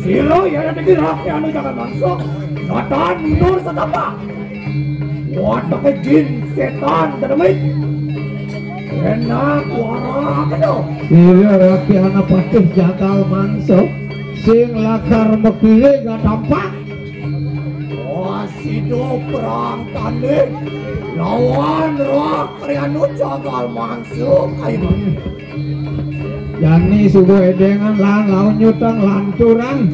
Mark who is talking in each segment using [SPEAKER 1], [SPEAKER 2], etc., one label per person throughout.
[SPEAKER 1] Siro ya dikirake anu jangan masuk. Natan mundur setapak. Watak jin setan termit. Enak wara kedo.
[SPEAKER 2] Siro raki anak patih jagal masuk. Sing lakar mekile gak tampak.
[SPEAKER 1] Wasido perang tanding. Lawan roh krianu jagal masuk. Ayo.
[SPEAKER 2] Yani subuh edengan lan laun nyutang lancuran.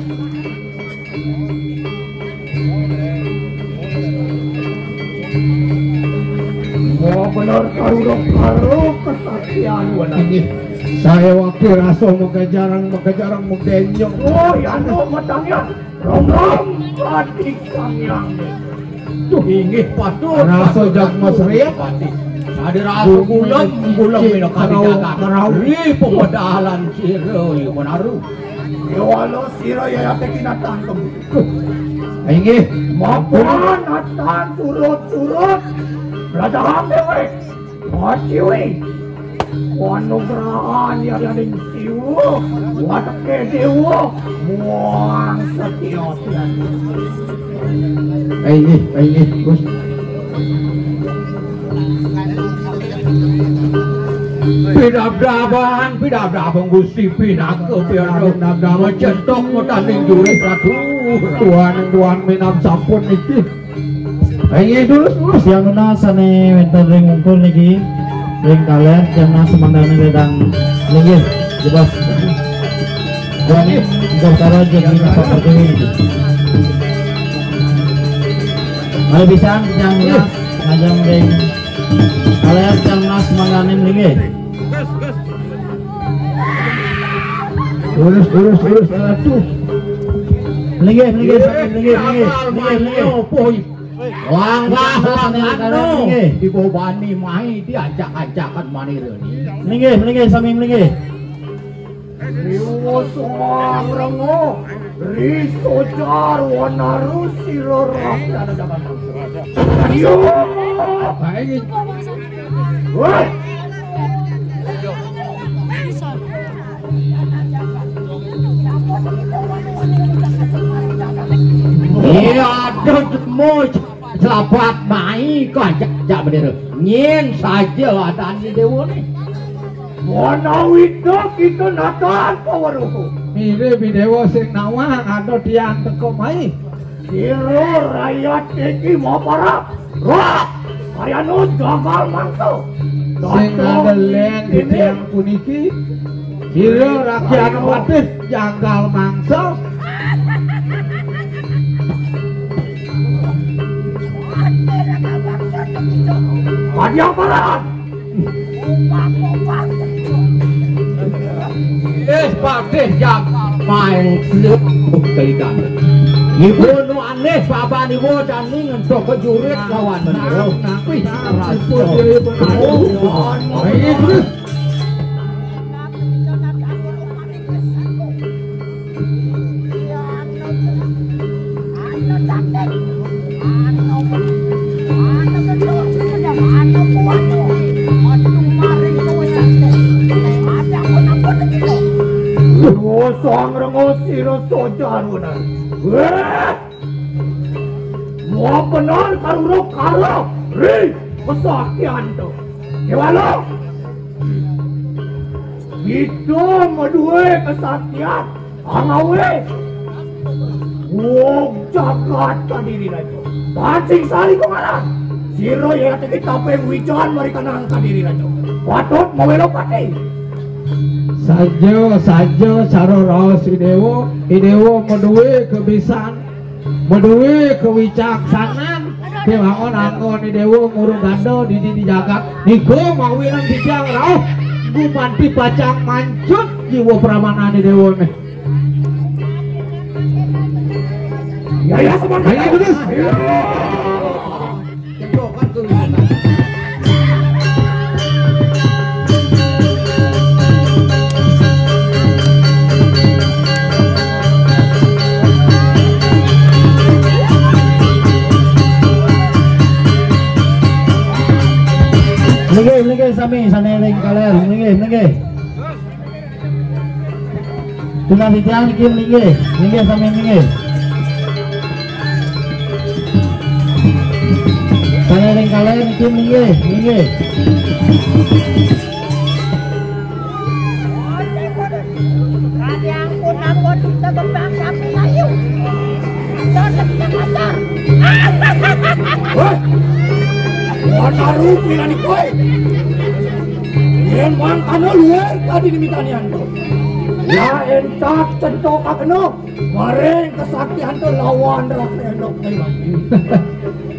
[SPEAKER 1] Oh benar karo kesaktian
[SPEAKER 2] ini. Saya waktu raso mengejarang menggenjong.
[SPEAKER 1] Oh ya no matangnya. Rom patikan yang. Tuh inggih patut.
[SPEAKER 2] Raso jag masriap.
[SPEAKER 1] Ada rasu bulan minok kadijakan ri pemodalan siro yung menaruh yawalo siro ya yate kinatangkem
[SPEAKER 2] Inggih
[SPEAKER 1] mapuan atan surut berada hamdewe maciwi wanugrahan ya yang siwo watake dewo muang setiosian
[SPEAKER 2] Inggih Gus
[SPEAKER 1] Pidabang Gusti pinake piano cetok tanding juri ratu
[SPEAKER 2] tuan minam sampun iki.
[SPEAKER 3] Inggih dulu yang nuna sane wenten ring ungkul niki ring kalian jangan semandane wedang niki jebas Wani gortara jadi seperti ini. Mari bisa jangan ngajang ring kalian jangan semandane niki. Urus atuh. Niki.
[SPEAKER 1] Langkah dibobani mai diajak-ajakan mani reuni.
[SPEAKER 3] Niki sami niki.
[SPEAKER 1] Riwo soang rengo riso jar wanaru siro rakyat dalam yo baik woi iya demo selamat mai kau ajak bendera nyen saja ada di dewa nih Wanawito kita natan pawaruhu.
[SPEAKER 2] Mire bidewo sing nawang ada tiang teko mai.
[SPEAKER 1] Siro rakyat iki mau parah. Roh, karyanu jagal mangso.
[SPEAKER 2] Sing ada len di tiang puniki. Siro rakyat patih jagal mangso.
[SPEAKER 1] Kadia parah. Patih jak main klub kaitan. Ibu nu aneh papa ni wo cani ngentok kejurit lawan bener. Tapi Soang rengo siro sojar benar. Mau benar karo ri kesaktian tu. Kewalo. Itu medue kesaktian. Angawe. Wong jagat kadiri rajo. Pancing sari kemaran. Siro ya kita peng wijan mari kanang kadiri rajo. Patut mau melopati.
[SPEAKER 2] Saja sarora idewo medue kebisan medue kewicaksanan kewangon angon idewo ngurung gando di jagat niku mawinan bijang rauh gumanti pacang mancut jiwa pramanan idewo nih
[SPEAKER 1] ya semangat
[SPEAKER 2] ayo terus
[SPEAKER 3] sami sanering kaler nggih. Tuna ditiang niki nggih sami nggih. Sanering kaler niki nggih.
[SPEAKER 4] Ampun kita bebang sapi layu. Jangan kita kasar.
[SPEAKER 1] Woi, wanaru pinani koi. Yang mang kano luar tadi diminta ni ando. Ya entak centok akno, mareng kesaktian tu lawan rakyat endok lagi.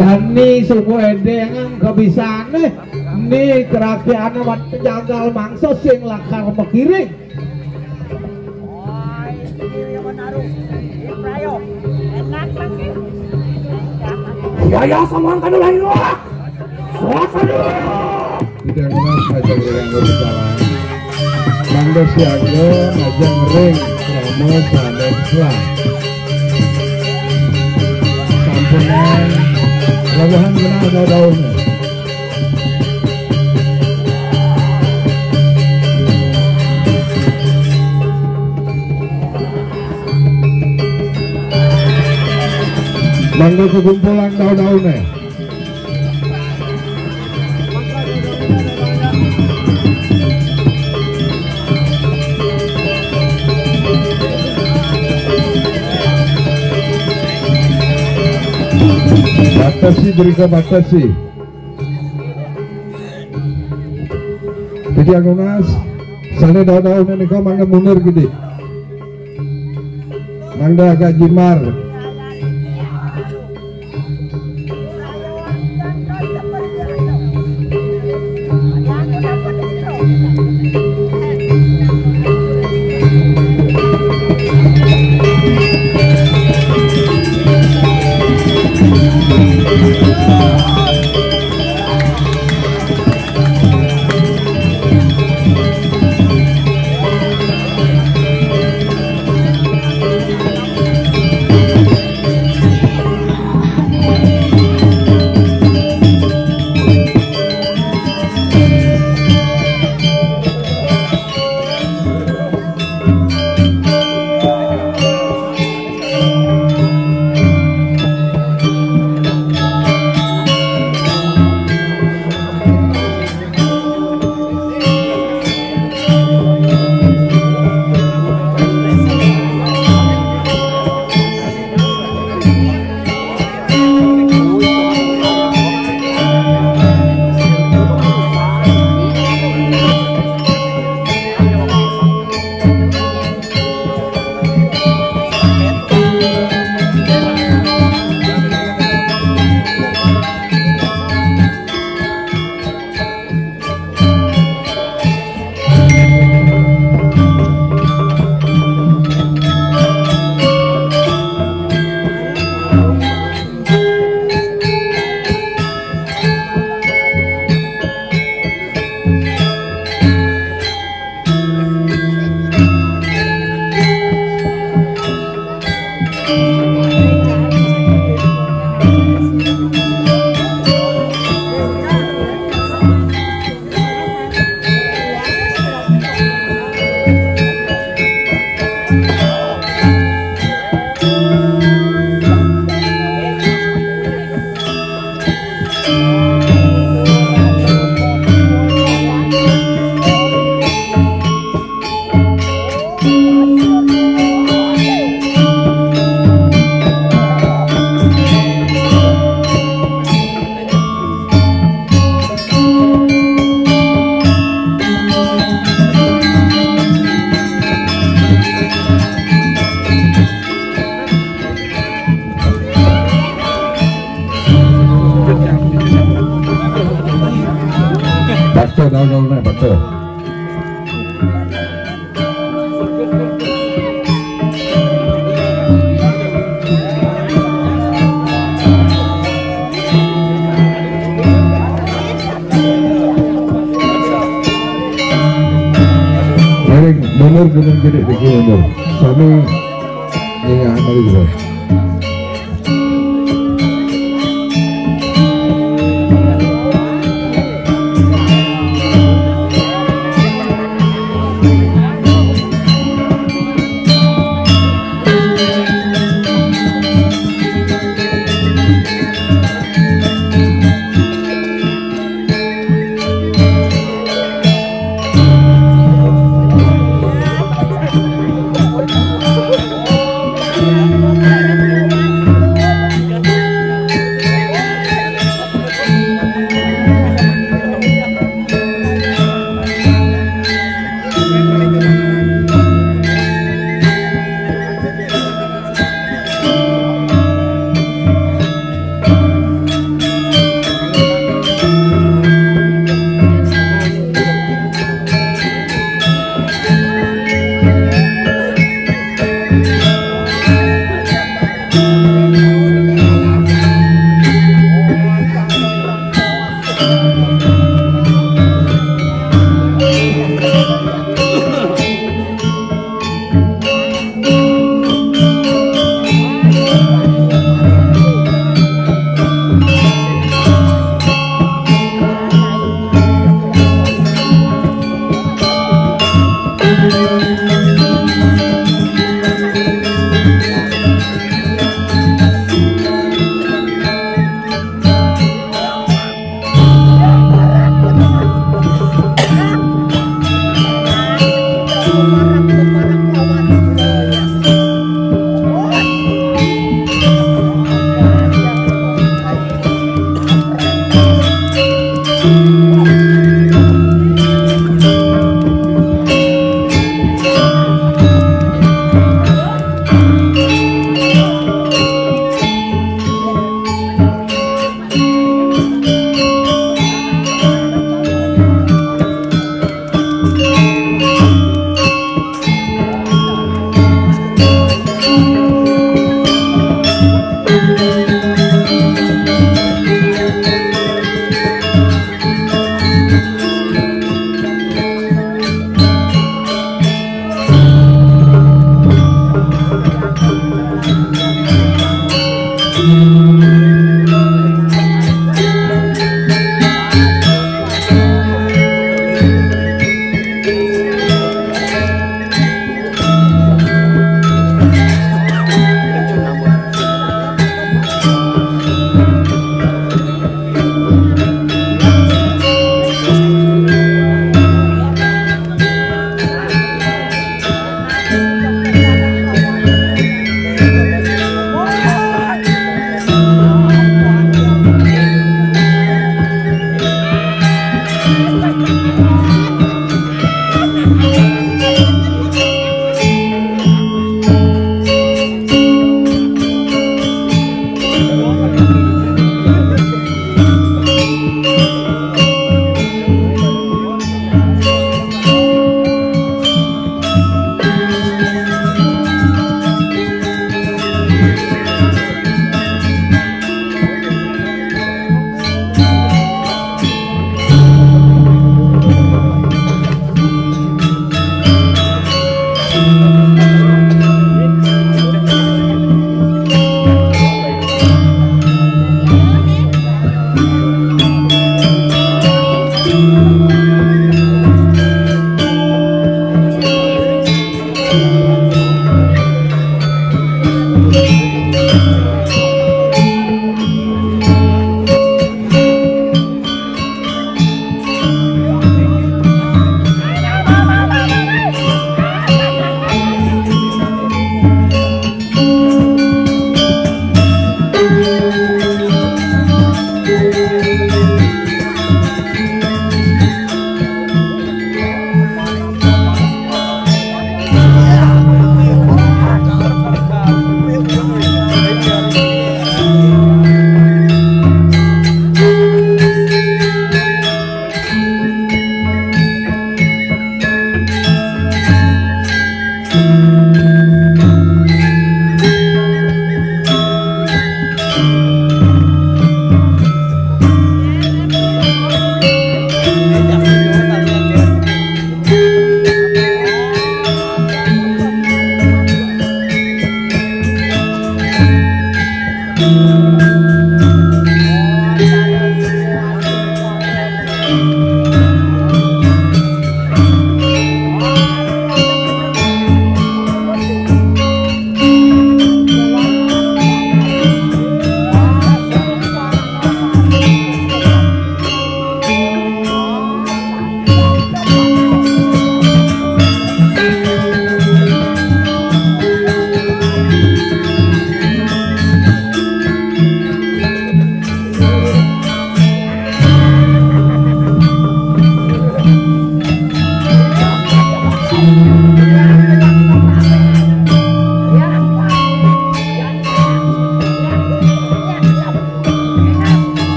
[SPEAKER 2] Dan ni semua dengan kebiasaan ni kerakyaan wan penjagal mangsa sing lakar mekiring.
[SPEAKER 1] Ya sama kano lain lah. Suasana.
[SPEAKER 2] Tidak kenal saja yang berjalan. Mangga siaga aja ngering selama sadar selang. Sampunan labuhan benar daunnya. Mangga kekumpulan daun-daunnya. Batasi berikan batasi. Jadi anunas, sana daun-daun ini kau mangga mundur gede, mangga agak jimar. Daun-daunnya betul. Bener gede begini, Sami ini anak juga.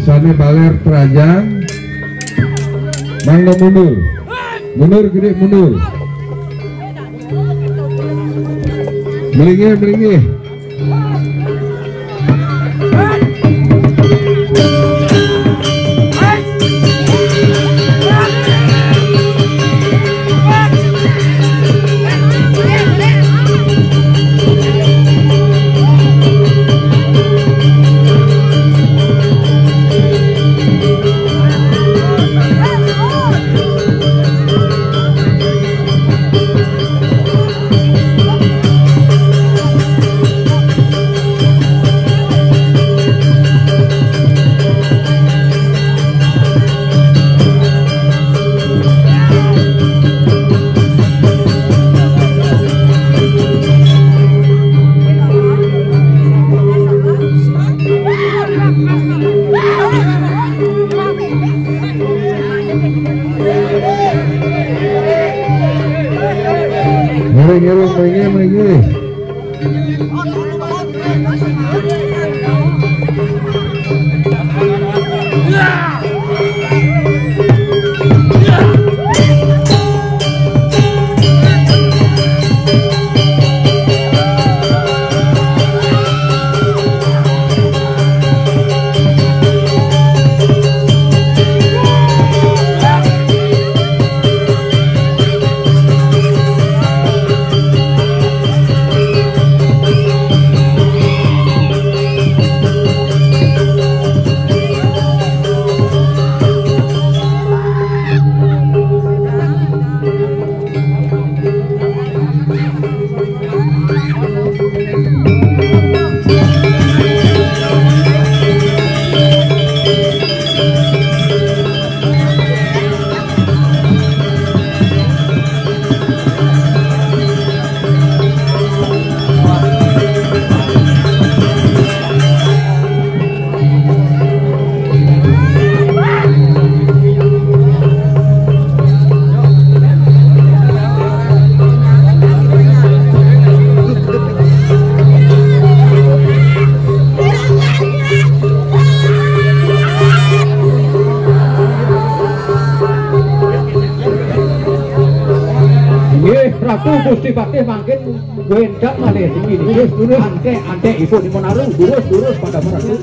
[SPEAKER 2] Sani baler terajang, mangga mundur gede mundur, melingi. Melingi.
[SPEAKER 1] Prabu Gusti Patih makin wendak malih iki durus ante ibu di Monaru durus pada Prabu.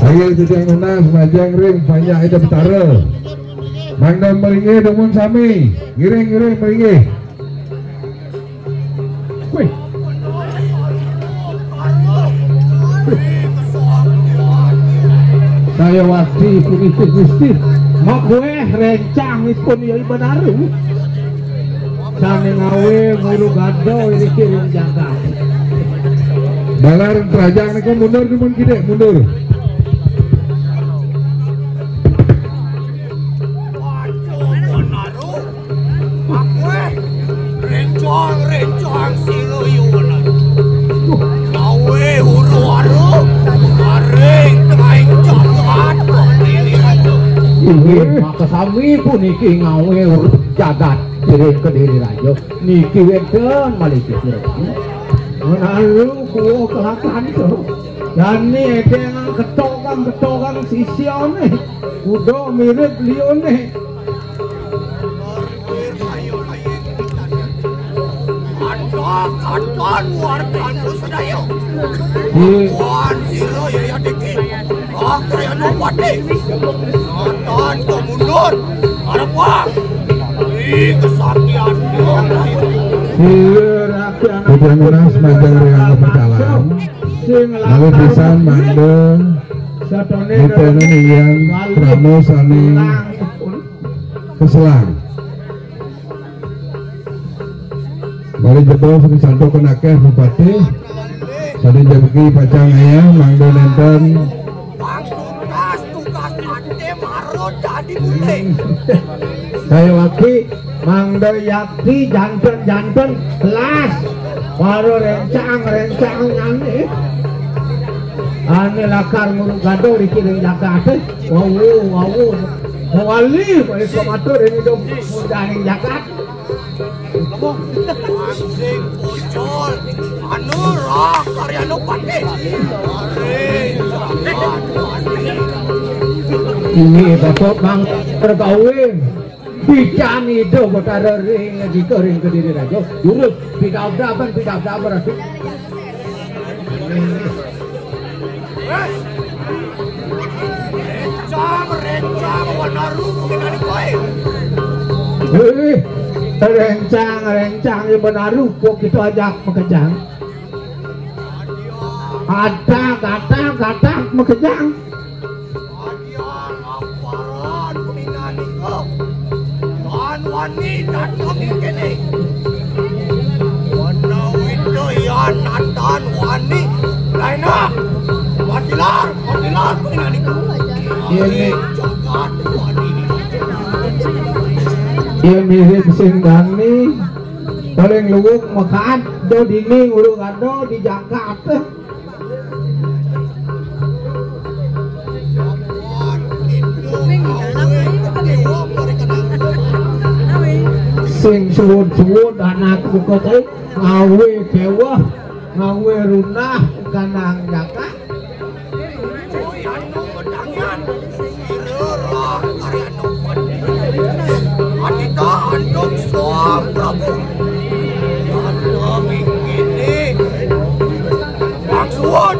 [SPEAKER 2] Ayo sedang menang semajang ring banyak itu betara. Mangga melingi demun sami, giring melingi. Wih. Saya wasi pengikut Gusti. Mak gue rencang ipun ya Monaru. Sane ngawe nguru gado ini kirim jaga. Balar terajang niku mundur dimun gede mundur.
[SPEAKER 5] Rencang siluyun. Ngawe huru-haru. Garing tengah jagat.
[SPEAKER 1] Inggih maka sami puniki ngawe jagat Kediri Raja niki wenten malih kira. Menaru kuwo kelakan to. Dan ni dengan ketokan sisione. Kudo mirip lione.
[SPEAKER 5] Katon wartan sedaya. Wan siro ya dikit. Kaya no pati. Katon kemundur. Apa? Kesaktian
[SPEAKER 2] Tujuan menas majang reang berjalan lalu bisa mandeng ditenen yang pramu sani keselang balik jebol sani santo kenakeh bupati sani jabki pacang ayam mangdo nenten
[SPEAKER 5] tugas ante maro jadi mulai
[SPEAKER 1] saya lagi mangdo yakti jantan kelas baru rencang ane lakar ngurung gado dikirim Jakarta wow wali balik komatur ini dong mudahin Jakarta
[SPEAKER 5] Sing bocol anu roh karya nu pati
[SPEAKER 1] ini bapak bang terkawin bican itu betara ring di kering ke diri raja urus tidak dapat
[SPEAKER 5] rencang warna rupa dengan koi
[SPEAKER 1] rencang yang benar rupa kita ajak mekejang ada kata mekejang
[SPEAKER 5] wanita kami kini warna itu yang natan wani lainnya matilar penginani
[SPEAKER 1] ini
[SPEAKER 5] jagat wani
[SPEAKER 1] ia mirip sindani paling luwuk makan do dinding urung ado di Jakarta sing suwud anak buka teh ngawe kewa ngawe runah kanang jaka
[SPEAKER 5] anu bedangan irerah karya numpet adita andok soam prabu anu begini bang suwud